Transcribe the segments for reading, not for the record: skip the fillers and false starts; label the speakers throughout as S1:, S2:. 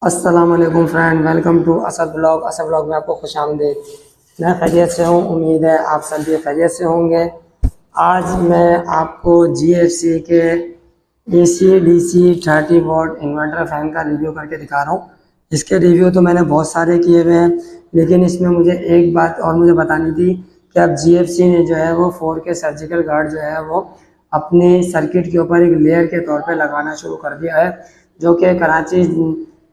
S1: अस्सलाम वालेकुम friend, welcome to Asad blog. Asad blog में आपको खुश आमदीद। मैं खैरियत से हूँ, उम्मीद है आप सब भी खैरियत से होंगे। आज मैं आपको GFC के AC DC 30 what inverter fan का रिव्यू करके दिखा रहा हूँ। इसके रिव्यू तो मैंने बहुत सारे किए हुए हैं, लेकिन इसमें मुझे एक बात और मुझे बतानी थी कि अब GFC ने जो है वो 4K सर्जिकल गार्ड जो है वो अपने सर्किट के ऊपर एक लेयर के तौर पे लगाना शुरू कर दिया है, जो कि कराची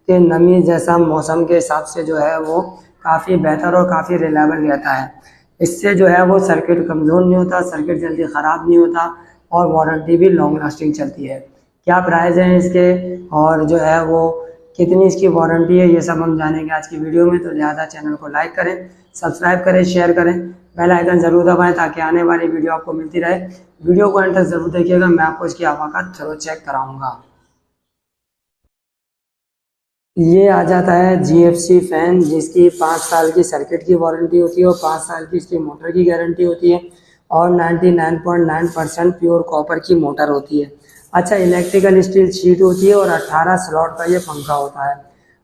S1: के नमी जैसा मौसम के हिसाब से जो है वो काफ़ी बेहतर और काफ़ी रिलायबल रहता है। इससे जो है वो सर्किट कमज़ोर नहीं होता, सर्किट जल्दी ख़राब नहीं होता और वारंटी भी लॉन्ग लास्टिंग चलती है। क्या प्राइस हैं इसके और जो है वो कितनी इसकी वारंटी है, ये सब हम जानेंगे आज की वीडियो में। तो लिहाजा चैनल को लाइक करें, सब्सक्राइब करें, शेयर करें, बेल आइकन ज़रूर दबाएं ताकि आने वाली वीडियो आपको मिलती रहे। वीडियो को एंड तक ज़रूर देखिएगा, मैं आपको इसकी हवा का थ्रो चेक कराऊँगा। ये आ जाता है GFC फ़ैन, जिसकी 5 साल की सर्किट की वारंटी होती है और 5 साल की इसकी मोटर की गारंटी होती है और 99.9% प्योर कॉपर की मोटर होती है। अच्छा, इलेक्ट्रिकल स्टील शीट होती है और 18 स्लॉट का ये पंखा होता है।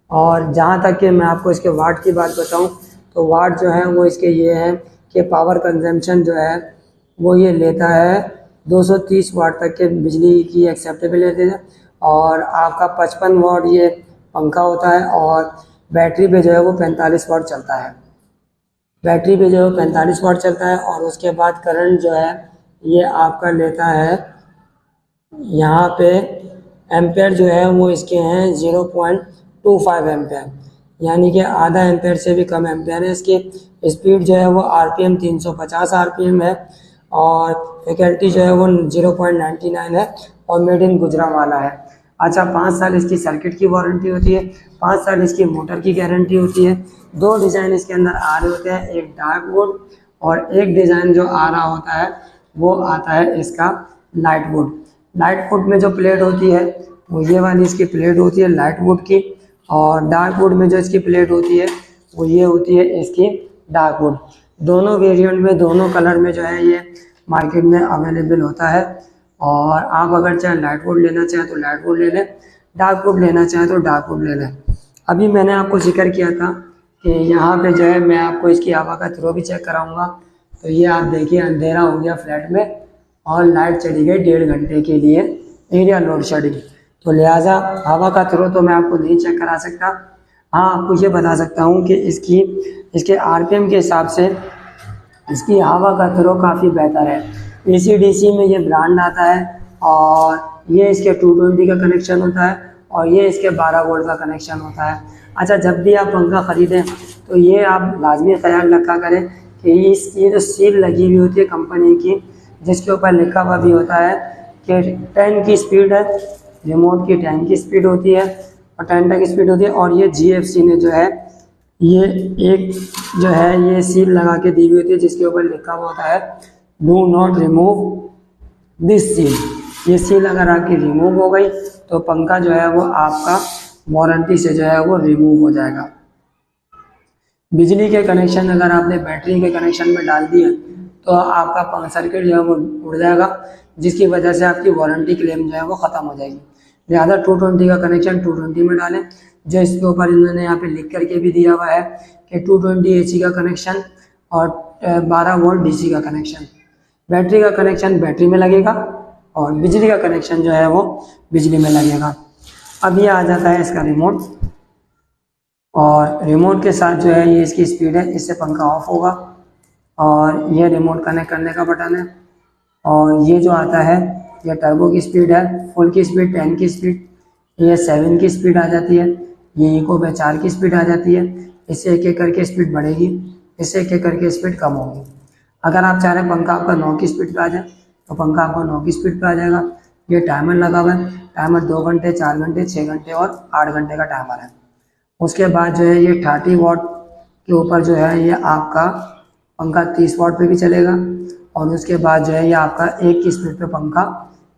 S1: और जहाँ तक कि मैं आपको इसके वाट की बात बताऊँ तो वाट जो है वो इसके ये है कि पावर कंजम्पशन जो है वो ये लेता है 230 वाट तक के बिजली की एक्सेप्टेबिलिटी है। और आपका 55 वाट ये पंखा होता है और बैटरी पे जो है वो 45 वाट चलता है। बैटरी पे जो है 45 वाट चलता है और उसके बाद करंट जो है ये आपका लेता है यहाँ पे एम्पेयर जो है वो इसके हैं 0.25 एम्पेयर, यानी कि आधा एम्पेयर से भी कम एम्पेयर है। इसकी स्पीड जो है वो RPM 350 RPM है और फैकल्टी जो है वो 0.99 है और मेड इन गुजरांवाला है। अच्छा, 5 साल इसकी सर्किट की वारंटी होती है, 5 साल इसकी मोटर की गारंटी होती है। 2 डिज़ाइन इसके अंदर आ रहे होते हैं, एक डार्क वुड और एक डिज़ाइन जो आ रहा होता है वो आता है इसका लाइट वुड। लाइट वुड में जो प्लेट होती है वो ये वाली इसकी प्लेट होती है लाइट वुड की, और डार्क वुड में जो इसकी प्लेट होती है वो ये होती है इसकी डार्क वुड। दोनों वेरिएंट में, दोनों कलर में जो है ये मार्केट में अवेलेबल होता है। और आप अगर चाहे लाइट वुड लेना चाहें तो लाइट वुड ले लें, डार्क वुड लेना चाहें तो डार्क वुड ले लें। अभी मैंने आपको जिक्र किया था कि यहाँ पे जो है मैं आपको इसकी हवा का थ्रो भी चेक कराऊंगा। तो ये आप देखिए, अंधेरा हो गया फ्लैट में और लाइट चली गई 1.5 घंटे के लिए, एरिया लोड शेडिंग। तो लिहाजा हवा का थ्रो तो मैं आपको नहीं चेक करा सकता। हाँ, आपको ये बता सकता हूँ कि इसके RPM के हिसाब से इसकी हवा का थ्रो काफ़ी बेहतर है। AC/DC में ये ब्रांड आता है और ये इसके 220 का कनेक्शन होता है और ये इसके 12 वोल्ट का कनेक्शन होता है। अच्छा, जब भी आप पंखा ख़रीदें तो ये आप लाजमी ख्याल रखा करें कि ये जो सील लगी हुई होती है कंपनी की, जिसके ऊपर लिखा हुआ भी होता है कि 10 की स्पीड है, रिमोट की 10 की स्पीड होती है और 10 तक स्पीड होती है। और ये GFC ने जो है ये एक जो है ये सील लगा के दी हुई होती है, जिसके ऊपर लिखा हुआ होता है do not remove this seal. ये सील अगर आपकी रिमूव हो गई तो पंखा जो है वो आपका वारंटी से जो है वो रिमूव हो जाएगा। बिजली के कनेक्शन अगर आपने बैटरी के कनेक्शन में डाल दिए तो आपका सर्किट जो है वो उड़ जाएगा, जिसकी वजह से आपकी वारंटी क्लेम जो है वो ख़त्म हो जाएगी। लिहाजा 220 का कनेक्शन 220 में डालें, जो इसके ऊपर इन्होंने यहाँ पे लिख करके भी दिया हुआ है कि 220 AC का कनेक्शन और 12 वोल्ट DC का कनेक्शन। बैटरी का कनेक्शन बैटरी में लगेगा और बिजली का कनेक्शन जो है वो बिजली में लगेगा। अब ये आ जाता है इसका रिमोट, और रिमोट के साथ जो है ये इसकी स्पीड है, इससे पंखा ऑफ होगा। और ये रिमोट कनेक्ट करने का बटन है। और ये जो आता है ये टर्बो की स्पीड है, फुल की स्पीड 10 की स्पीड, ये 7 की स्पीड आ जाती है, ये इको पे 4 की स्पीड आ जाती है। इससे एक एक करके स्पीड बढ़ेगी, इससे एक एक करके स्पीड कम होगी। अगर आप चाह रहे हैं पंखा आपका 9 की स्पीड पे आ जाए तो पंखा आपका 9 की स्पीड पे आ जाएगा। ये टाइमर लगा हुआ है, टाइमर 2 घंटे, 4 घंटे, 6 घंटे और 8 घंटे का टाइमर है। उसके बाद जो है ये 30 वाट के ऊपर जो है ये आपका पंखा 30 वाट पे भी चलेगा। और उसके बाद जो है ये आपका 1 की स्पीड पे पंखा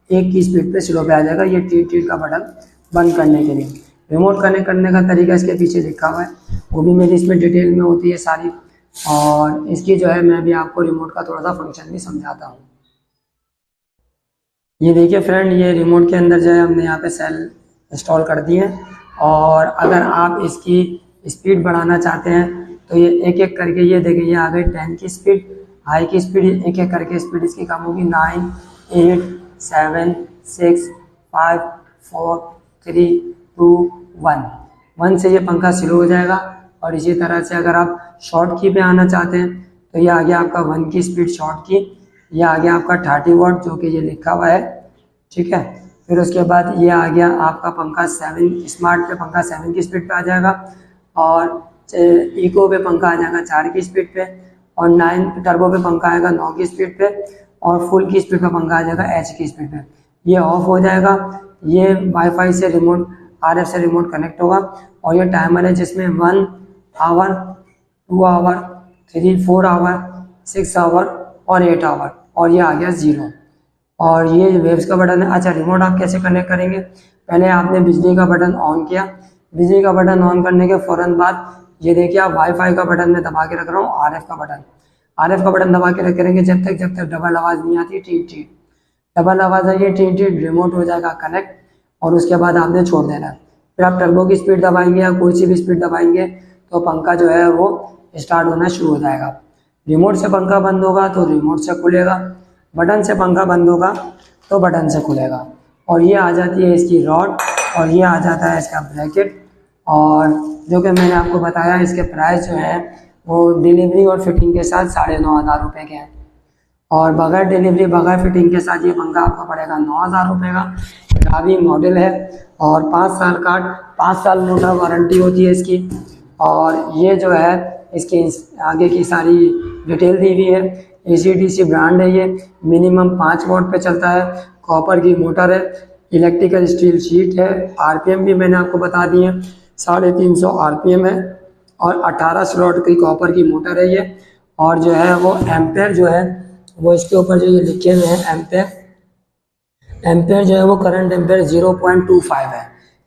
S1: 1 की स्पीड पे स्लो पे आ जाएगा। ये टीट टीट का बटन बंद करने के लिए। रिमोट कनेक्ट करने का तरीका इसके पीछे लिखा हुआ है, वो भी मेरी इसमें डिटेल में होती है सारी। और इसकी जो है मैं भी आपको रिमोट का थोड़ा सा फंक्शन भी समझाता हूँ। ये देखिए फ्रेंड, ये रिमोट के अंदर जो है हमने यहाँ पे सेल इंस्टॉल कर दिए हैं और अगर आप इसकी स्पीड बढ़ाना चाहते हैं तो ये एक एक करके, ये देखिए ये आ गई 10 की स्पीड, हाई की स्पीड, एक एक करके स्पीड इसकी कम होगी। 9, 8, 7, 6, 5, 4, 3, 2, 1। 1 से ये पंखा स्लो हो जाएगा। और इसी तरह से अगर आप शॉर्ट की पे आना चाहते हैं तो ये आ गया आपका 1 की स्पीड शॉर्ट की, ये आ गया आपका 30 वाट जो कि ये लिखा हुआ है, ठीक है। फिर उसके बाद ये आ गया आपका पंखा 7, स्मार्ट पे पंखा 7 की स्पीड पे आ जाएगा, और इको पे पंखा आ जाएगा 4 की स्पीड पे, और 9 टर्बो पे पंखा आएगा 9 की स्पीड पे, और फुल की स्पीड पे पंखा आ जाएगा H की स्पीड पे। ये ऑफ हो जाएगा। ये वाईफाई से रिमोट, RF से रिमोट कनेक्ट होगा, और ये टाइमर है जिसमें 1 आवर, 2 आवर, 3, 4 आवर, 6 आवर और 8 आवर, और ये आ गया 0। और ये वेव्स का बटन है। अच्छा, रिमोट आप कैसे कनेक्ट करेंगे? पहले आपने बिजली का बटन ऑन किया, बिजली का बटन ऑन करने के फ़ौरन बाद ये देखिए आप वाईफाई का बटन मैं दबा के रख रहा हूँ, RF का बटन, RF का बटन दबा के रख करेंगे जब तक डबल आवाज़ नहीं आती, टीट टीट, डबल आवाज़ आई टीट टीट, रिमोट हो जाएगा कनेक्ट, और उसके बाद आपने छोड़ देना है। फिर आप टर्बो की स्पीड दबाएंगे या कोई सी भी स्पीड दबाएंगे तो पंखा जो है वो स्टार्ट होना शुरू हो जाएगा। रिमोट से पंखा बंद होगा तो रिमोट से खुलेगा, बटन से पंखा बंद होगा तो बटन से खुलेगा। और ये आ जाती है इसकी रॉड, और ये आ जाता है इसका ब्रैकेट, और जो कि मैंने आपको बताया इसके प्राइस जो है वो डिलीवरी और फिटिंग के साथ 9,500 रुपये के हैं, और बगैर डिलीवरी बगैर फिटिंग के साथ ये पंखा आपको पड़ेगा 9,000 रुपये का। रावी मॉडल है, और 5 साल का 5 साल मोटर वारंटी होती है इसकी। और ये जो है इसकी आगे की सारी डिटेल दी हुई है। ACDC ब्रांड है ये, मिनिमम 5 वॉट पे चलता है, कॉपर की मोटर है, इलेक्ट्रिकल स्टील शीट है, RPM भी मैंने आपको बता दी है, 350 RPM है, और 18 स्लॉट की कॉपर की मोटर है ये। और जो है वो एम्पेयर जो है वो इसके ऊपर जो ये लिखे हुए हैं एम्पेयर, एम्पेयर जो है वो करंट एम्पेयर 0.25 है,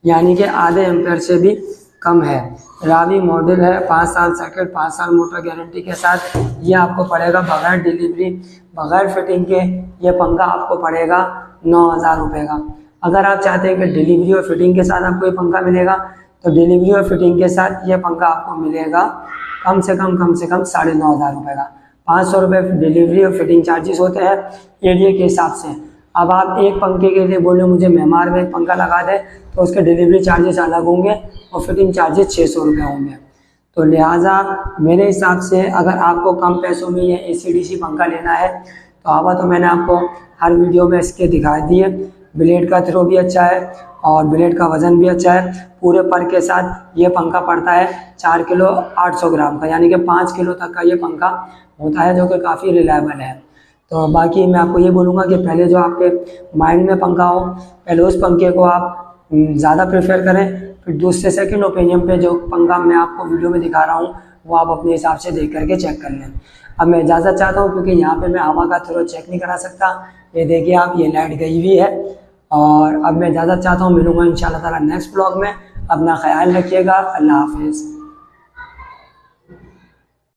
S1: यानी कि आधे एम्पेयर से भी कम है। रावी मॉडल है, 5 साल सर्किट, 5 साल मोटर गारंटी के साथ ये आपको पड़ेगा बगैर डिलीवरी बगैर फिटिंग के, ये पंखा आपको पड़ेगा 9,000 रुपये का। अगर आप चाहते हैं कि डिलीवरी और फिटिंग के साथ आपको ये पंखा मिलेगा तो डिलीवरी और फिटिंग के साथ ये पंखा आपको मिलेगा कम से कम 9,500 रुपये का। 500 रुपये डिलीवरी और फिटिंग चार्जेस होते हैं एरिया के हिसाब से। अब आप एक पंखे के लिए बोले मुझे मेमार में एक पंखा लगा दे तो उसके डिलीवरी चार्जेस अलग होंगे और फिटिंग चार्जेस 600 रुपये होंगे। तो लिहाजा मेरे हिसाब से अगर आपको कम पैसों में ये ACDC पंखा लेना है तो आवा तो मैंने आपको हर वीडियो में इसके दिखा दिए। ब्लेड का थ्रो भी अच्छा है और ब्लेड का वज़न भी अच्छा है। पूरे पर के साथ ये पंखा पड़ता है 4 किलो 800 ग्राम का, यानी कि 5 किलो तक का ये पंखा होता है, जो कि काफ़ी रिलायबल है। तो बाकी मैं आपको ये बोलूँगा कि पहले जो आपके माइंड में पंखा हो पहले उस पंखे को आप ज़्यादा प्रेफर करें, फिर दूसरे सेकंड ओपिनियन पे जो पंखा मैं आपको वीडियो में दिखा रहा हूँ वो आप अपने हिसाब से देख करके चेक कर लें। अब मैं इजाज़त चाहता हूँ क्योंकि यहाँ पे मैं हवा का थ्रो चेक नहीं करा सकता। ये देखिए आप, ये लाइट गई हुई है। और अब मैं इजाज़त चाहता हूँ, मिलूँगा इंशाल्लाह ताला नेक्स्ट ब्लॉग में। अपना ख्याल रखिएगा। अल्लाह हाफिज़।